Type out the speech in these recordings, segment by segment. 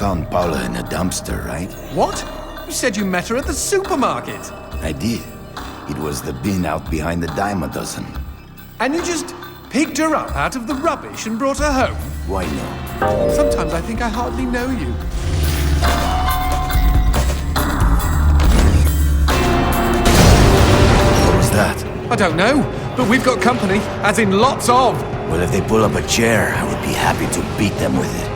found Paula in a dumpster, right? What? You said you met her at the supermarket. I did. It was the bin out behind the dime a dozen. And you just picked her up out of the rubbish and brought her home? Why no? Sometimes I think I hardly know you. What was that? I don't know, but we've got company, as in lots of. Well, if they pull up a chair, I would be happy to beat them with it.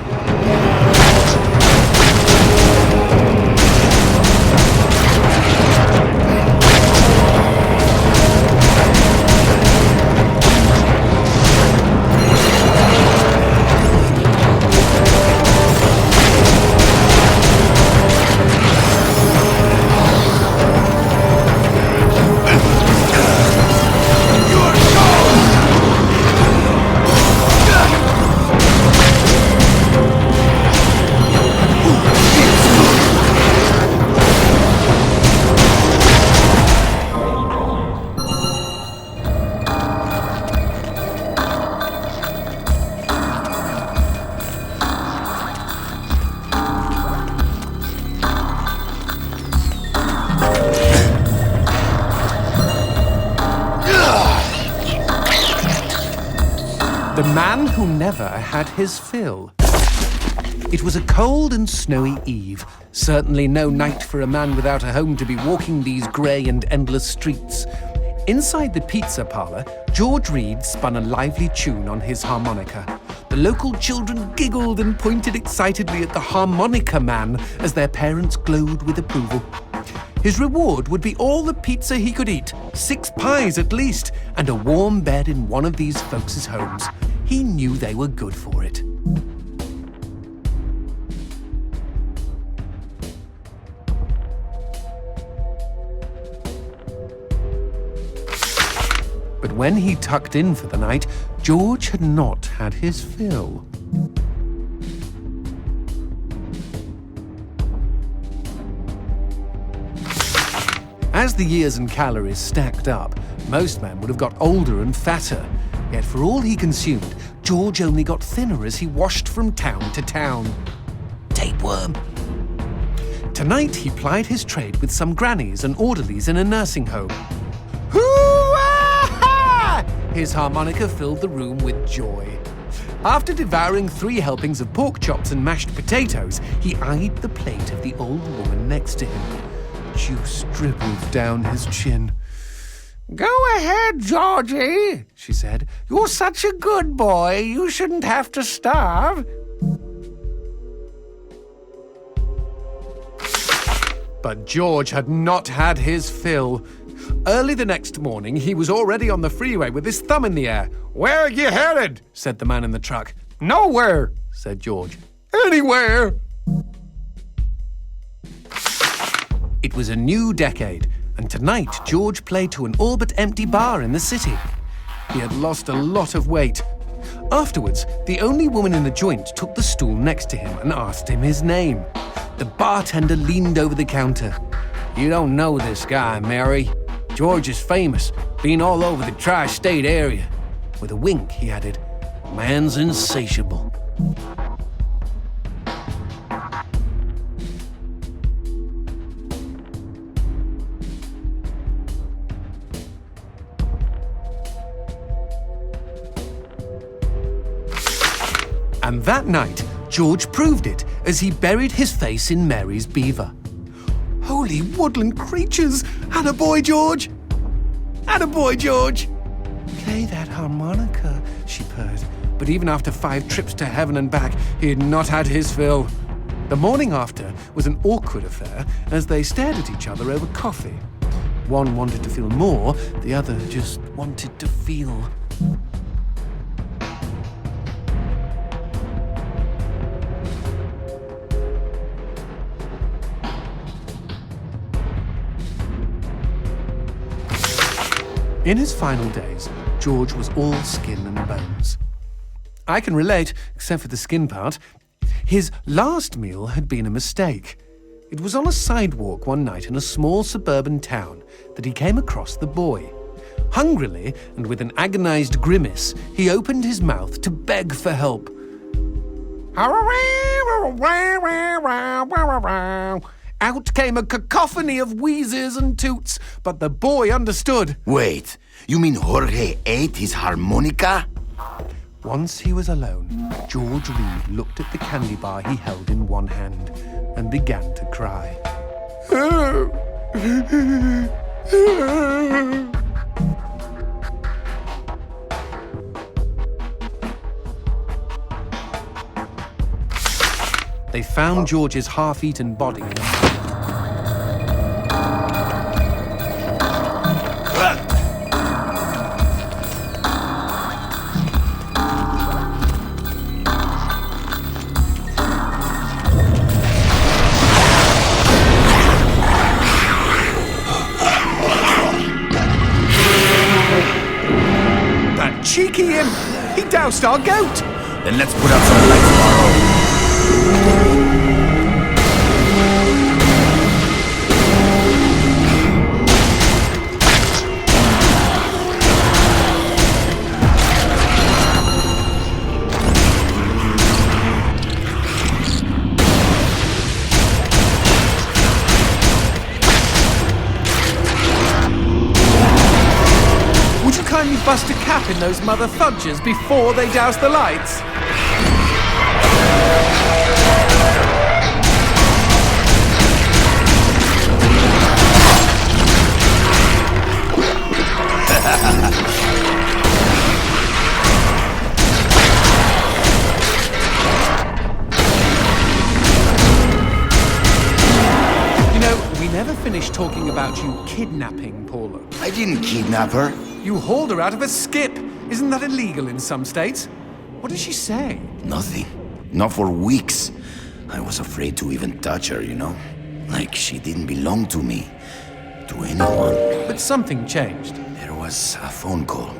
The man who never had his fill. It was a cold and snowy eve. Certainly no night for a man without a home to be walking these grey and endless streets. Inside the pizza parlour, George Reed spun a lively tune on his harmonica. The local children giggled and pointed excitedly at the harmonica man as their parents glowed with approval. His reward would be all the pizza he could eat, 6 pies at least, and a warm bed in one of these folks' homes. He knew they were good for it. But when he tucked in for the night, George had not had his fill. As the years and calories stacked up, most men would have got older and fatter. Yet for all he consumed, George only got thinner as he washed from town to town. Tapeworm. Tonight he plied his trade with some grannies and orderlies in a nursing home. Hoo-ah! His harmonica filled the room with joy. After devouring 3 helpings of pork chops and mashed potatoes, he eyed the plate of the old woman next to him. Juice dribbled down his chin. "Go ahead, Georgie," she said. "You're such a good boy. You shouldn't have to starve." But George had not had his fill. Early the next morning, he was already on the freeway with his thumb in the air. "Where are you headed?" said the man in the truck. "Nowhere," said George. "Anywhere." It was a new decade, and tonight George played to an all but empty bar in the city. He had lost a lot of weight. Afterwards, the only woman in the joint took the stool next to him and asked him his name. The bartender leaned over the counter. "You don't know this guy, Mary. George is famous, been all over the tri-state area." With a wink, he added, "Man's insatiable." And that night, George proved it as he buried his face in Mary's beaver. "Holy woodland creatures! Attaboy, George! Attaboy, George!" "Play that harmonica," she purred. But even after 5 trips to heaven and back, he had not had his fill. The morning after was an awkward affair as they stared at each other over coffee. One wanted to feel more, the other just wanted to feel. In his final days, George was all skin and bones. I can relate, except for the skin part. His last meal had been a mistake. It was on a sidewalk one night in a small suburban town that he came across the boy. Hungrily, and with an agonized grimace, he opened his mouth to beg for help. Out came a cacophony of wheezes and toots, but the boy understood. Wait, you mean Jorge ate his harmonica? Once he was alone, George Reed looked at the candy bar he held in one hand and began to cry. They found George's half-eaten body. That cheeky imp! He doused our goat! Then let's put out some lights of our own. Would you kindly bust a cap in those mother fudges before they douse the lights? You know, we never finished talking about you kidnapping Paula. I didn't kidnap her. You hauled her out of a skip. Isn't that illegal in some states? What did she say? Nothing. Not for weeks. I was afraid to even touch her, you know? Like she didn't belong to me. To anyone. But something changed. There was a phone call.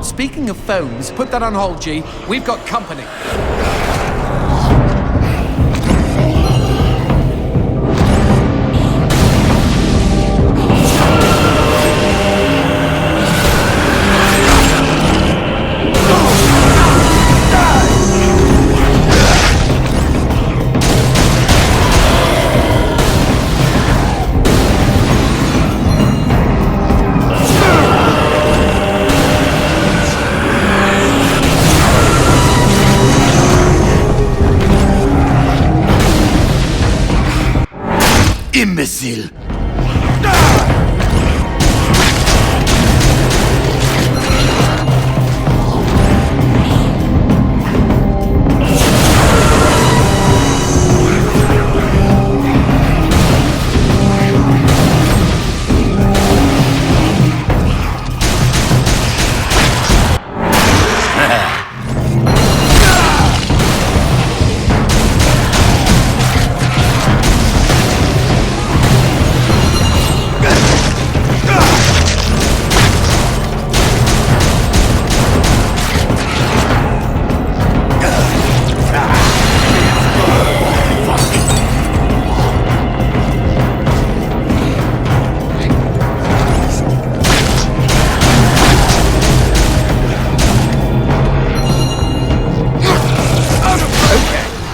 Speaking of phones, put that on hold, G. We've got company. Imbecile!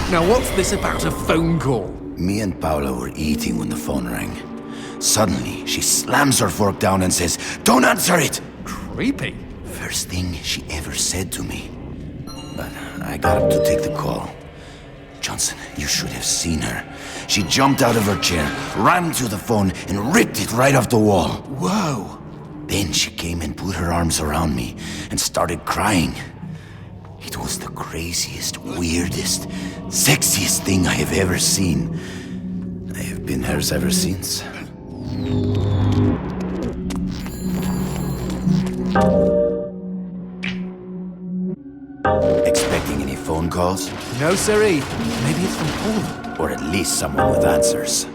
Now what's this about a phone call? Me and Paula were eating when the phone rang. Suddenly, she slams her fork down and says, "Don't answer it!" Creepy. First thing she ever said to me. But I got up to take the call. Johnson, you should have seen her. She jumped out of her chair, ran to the phone, and ripped it right off the wall. Whoa. Then she came and put her arms around me and started crying. It was the craziest, weirdest, sexiest thing I have ever seen. I have been hers ever since. Expecting any phone calls? No, siree. Maybe it's from Paula. Or at least someone with answers.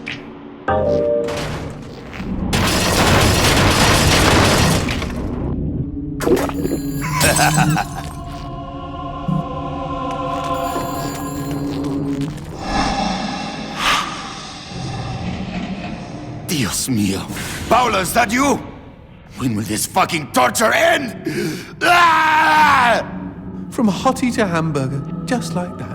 Dios mío. Paula, is that you? When will this fucking torture end? Ah! From hottie to hamburger, just like that.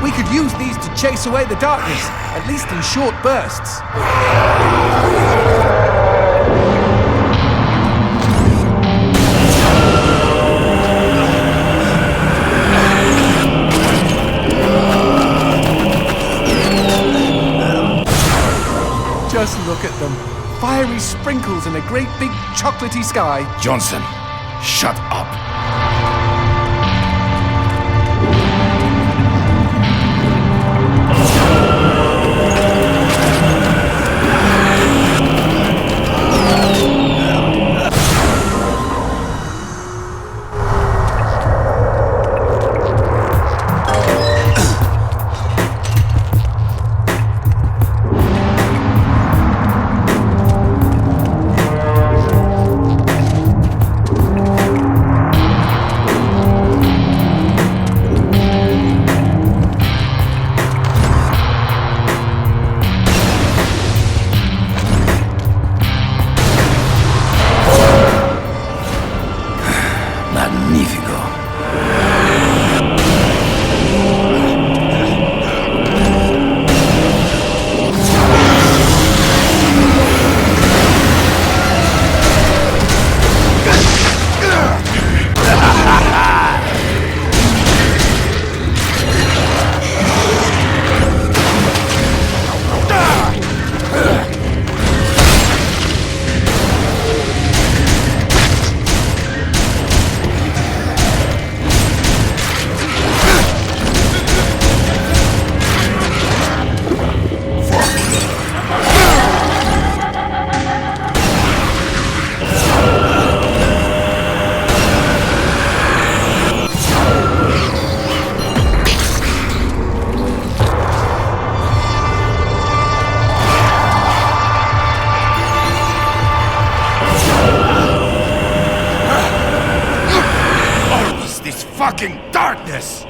We could use these to chase away the darkness, at least in short bursts. Just look at them. Fiery sprinkles in a great big chocolatey sky. Johnson, shut up. Fucking darkness!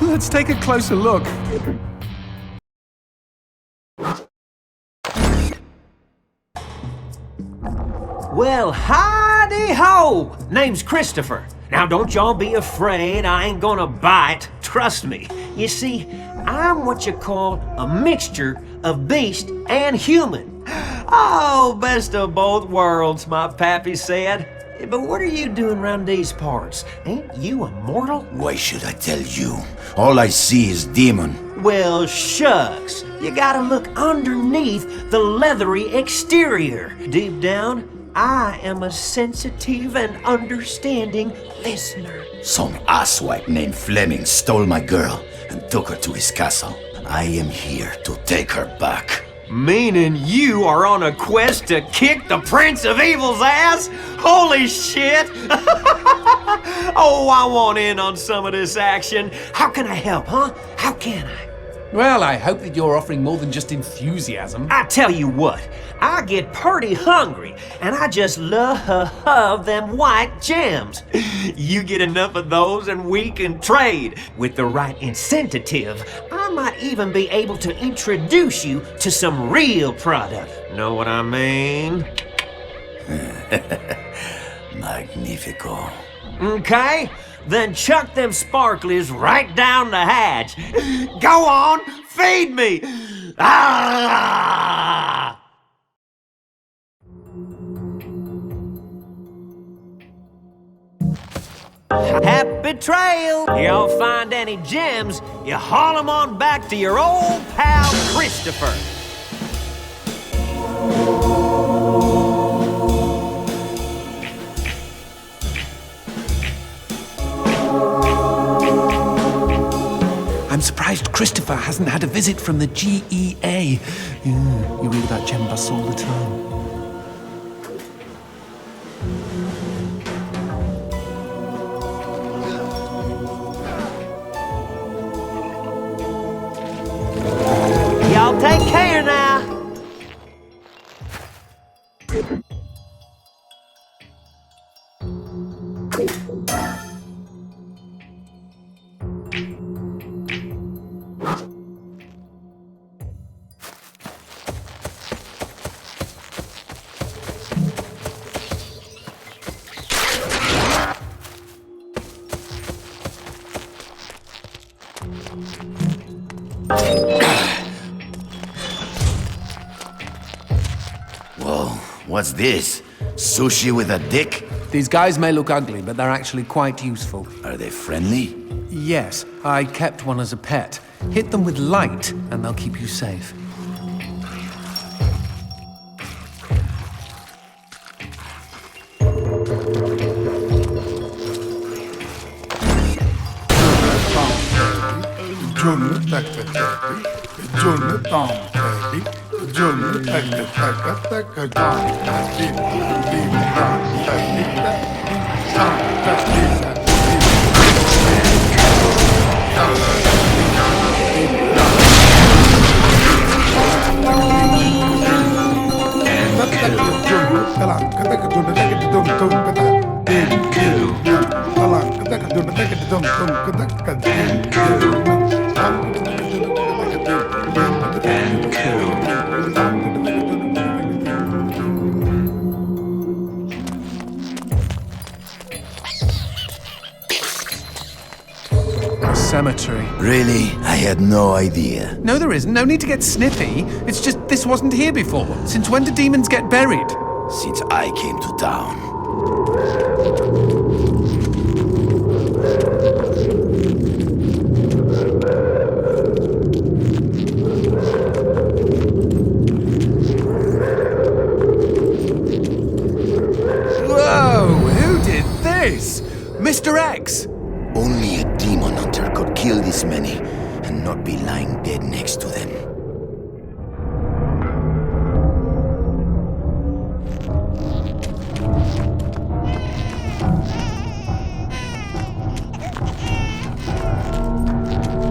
Let's take a closer look. Well, howdy-ho! Name's Christopher. Now, don't y'all be afraid, I ain't gonna bite. Trust me. You see, I'm what you call a mixture of beast and human. Oh, best of both worlds, my pappy said. But what are you doing around these parts? Ain't you a mortal? Why should I tell you? All I see is demon. Well, shucks. You gotta look underneath the leathery exterior. Deep down, I am a sensitive and understanding listener. Some asswipe named Fleming stole my girl and took her to his castle. I am here to take her back. Meaning you are on a quest to kick the Prince of Evil's ass? Holy shit! Oh, I want in on some of this action. How can I help, huh? How can I? Well, I hope that you're offering more than just enthusiasm. I tell you what, I get pretty hungry, and I just love them white gems. You get enough of those and we can trade. With the right incentive, I might even be able to introduce you to some real product. Know what I mean? Magnifico. Okay, then chuck them sparklies right down the hatch. Go on, feed me! Ah! Happy trail! Y'all find any gems, you haul them on back to your old pal Christopher. I'm surprised Christopher hasn't had a visit from the GEA. You read about gem busts all the time. Y'all take care now. Whoa, what's this? Sushi with a dick? These guys may look ugly, but they're actually quite useful. Are they friendly? Yes, I kept one as a pet. Hit them with light, and they'll keep you safe. A cemetery. Really? I had no idea. No, there isn't. No need to get snippy. It's just this wasn't here before. Since when do demons get buried? Since I came to town. Whoa! Who did this? Mr. X! Only a demon hunter could kill this many and not be lying dead next to them.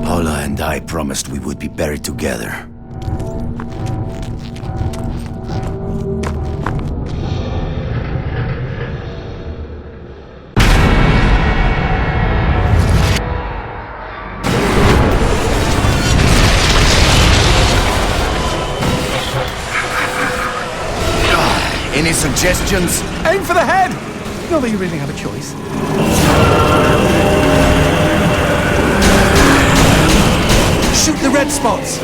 Paula and I promised we would be buried together. Any suggestions? Aim for the head! Not that you really have a choice. Shoot the red spots!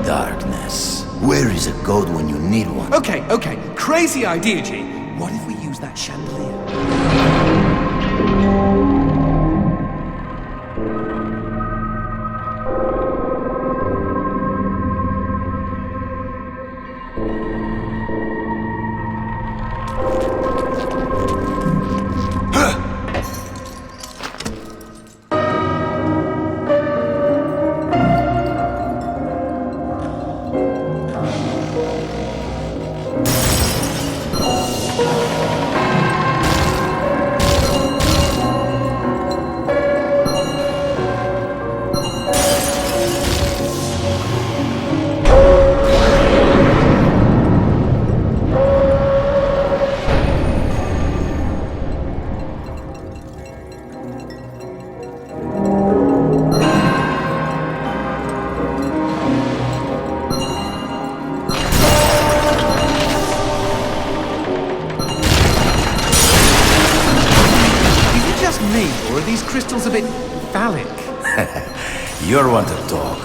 Darkness. Where is a god when you need one? Okay. Crazy idea, G. What if we use that chandelier? Or are these crystals a bit phallic? You're one to talk.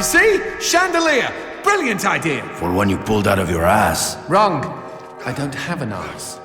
see? Chandelier! Brilliant idea! For one you pulled out of your ass. Wrong. I don't have an ass.